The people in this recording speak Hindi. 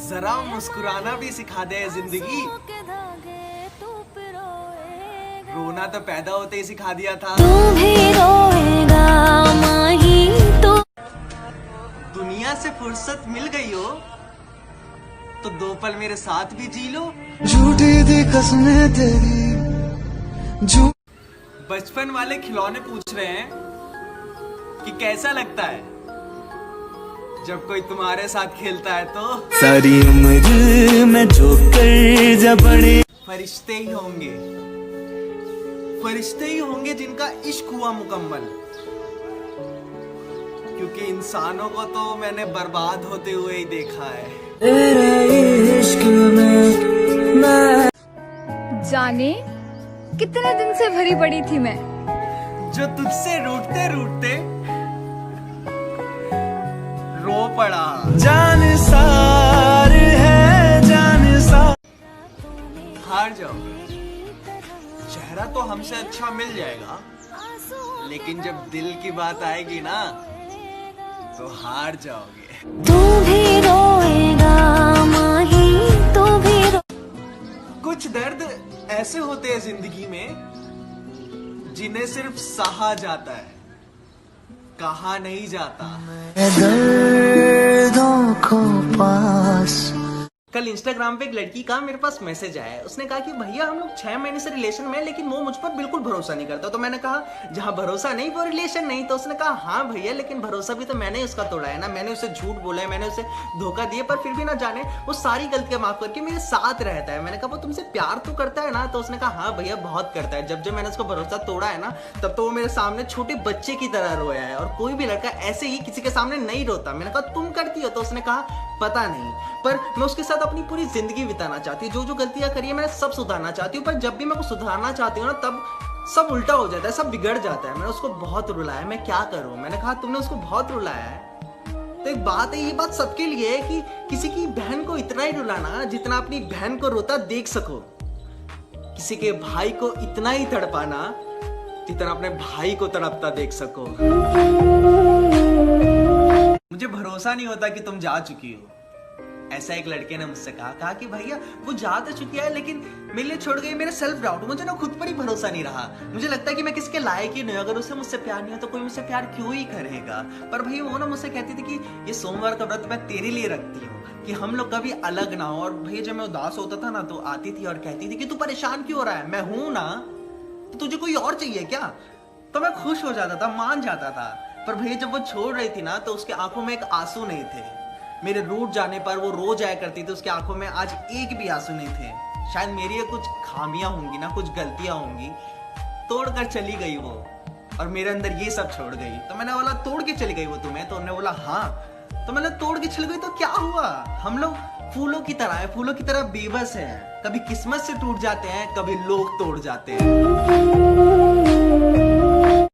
जरा मुस्कुराना भी सिखा दे जिंदगी। रोना तो पैदा होते ही सिखा दिया था। तू भी रोएगा माही तू। दुनिया से फुर्सत मिल गई हो तो 2 पल मेरे साथ भी जी लो। झूठी दी कसमें तेरी बचपन वाले खिलौने पूछ रहे हैं कि कैसा लगता है जब कोई तुम्हारे साथ खेलता है तो। सारी उम्र में जो कर जब बड़े फरिश्ते ही होंगे, फरिश्ते ही होंगे जिनका इश्क हुआ मुकम्मल। क्योंकि इंसानों को तो मैंने बर्बाद होते हुए ही देखा है। तेरे इश्क में मैं जाने कितने दिन से भरी पड़ी थी मैं, जो तुझसे रूठते रूठते रो पड़ा। जान सार है जान सार। हार जाओगे, चेहरा तो हमसे अच्छा मिल जाएगा, लेकिन जब दिल की बात आएगी ना तो हार जाओगे। तू भी रोएगा माही तू भी कुछ दर्द ऐसे होते हैं जिंदगी में जिन्हें सिर्फ सहा जाता है, कहा नहीं जाता। दर्दों को पास। कल इंस्टाग्राम पे एक लड़की का मेरे पास मैसेज आया है। उसने कहा कि भैया हम लोग 6 महीने से रिलेशन में हैं, लेकिन वो मुझ पर बिल्कुल भरोसा नहीं करता। तो मैंने कहा जहां भरोसा नहीं वो रिलेशन नहीं। तो उसने कहा हाँ भैया, लेकिन भरोसा भी तो मैंने उसका तोड़ा है ना, मैंने उसे झूठ बोला है, मैंने उसे धोखा दिया, पर फिर भी ना जाने वो सारी गलतियां माफ करके मेरे साथ रहता है। मैंने कहा वो तुमसे प्यार तो करता है ना। तो उसने कहा हाँ भैया बहुत करता है। जब जब मैंने उसको भरोसा तोड़ा है ना तब तो वो मेरे सामने छोटे बच्चे की तरह रोया है, और कोई भी लड़का ऐसे ही किसी के सामने नहीं रोता। मैंने कहा तुम करती हो? तो उसने कहा पता नहीं, पर मैं उसके साथ अपनी पूरी जिंदगी बिताना चाहती हूँ। जो जो गलतियां करी है मैंने सब सुधारना चाहती हूँ, पर जब भी मैं कुछ सुधारना चाहती हूँ ना तब सब उल्टा हो जाता है, सब बिगड़ जाता है। मैंने उसको बहुत रुलाया, मैं क्या करूँ? मैंने कहा तुमने उसको बहुत रुलाया है तो एक बात है, ये बात सबके लिए है कि किसी की बहन को इतना ही रुलाना जितना अपनी बहन को रोता देख सको, किसी के भाई को इतना ही तड़पाना जितना अपने भाई को तड़पता देख सको। मुझे भरोसा नहीं होता कि तुम जा चुकी हो। ऐसा एक लड़के ने मुझसे कहा कि भैया वो जा तो चुकी है लेकिन मेरे लिए छोड़ गई। मेरा सेल्फ डाउट, मुझे ना खुद पर ही भरोसा नहीं रहा। मुझे लगता है कि मैं किसके लायक ही नहीं हूं। अगर उसे मुझसे प्यार नहीं है तो कोई मुझसे प्यार क्यों ही करेगा। पर भैया वो ना मुझसे कहती थी कि ये सोमवार का व्रत मैं तेरे लिए रखती हूँ कि हम लोग कभी अलग ना हो। और भैया जब मैं उदास होता था ना तो आती थी और कहती थी कि तू परेशान क्यों हो रहा है, मैं हूं ना, तो तुझे कोई और चाहिए क्या? तो मैं खुश हो जाता था, मान जाता था। पर भैया जब वो छोड़ रही थी ना तो उसके आंखों में एक आंसू नहीं थे। मेरे रूठ जाने पर वो रो जाया करती थी, उसकी आंखों में आज एक भी आंसू नहीं थे। शायद मेरी कुछ खामियां होंगी ना, कुछ गलतियां होंगी, तोड़कर चली गई वो, और मेरे अंदर ये सब छोड़ गई। तो मैंने बोला तोड़ के चली गई वो तुम्हें? तो उन्होंने बोला हाँ। तो मैंने तोड़ के चली गई तो क्या हुआ? हम लोग फूलों की तरह है, फूलों की तरह बेबस है। कभी किस्मत से टूट जाते हैं, कभी लोग तोड़ जाते हैं।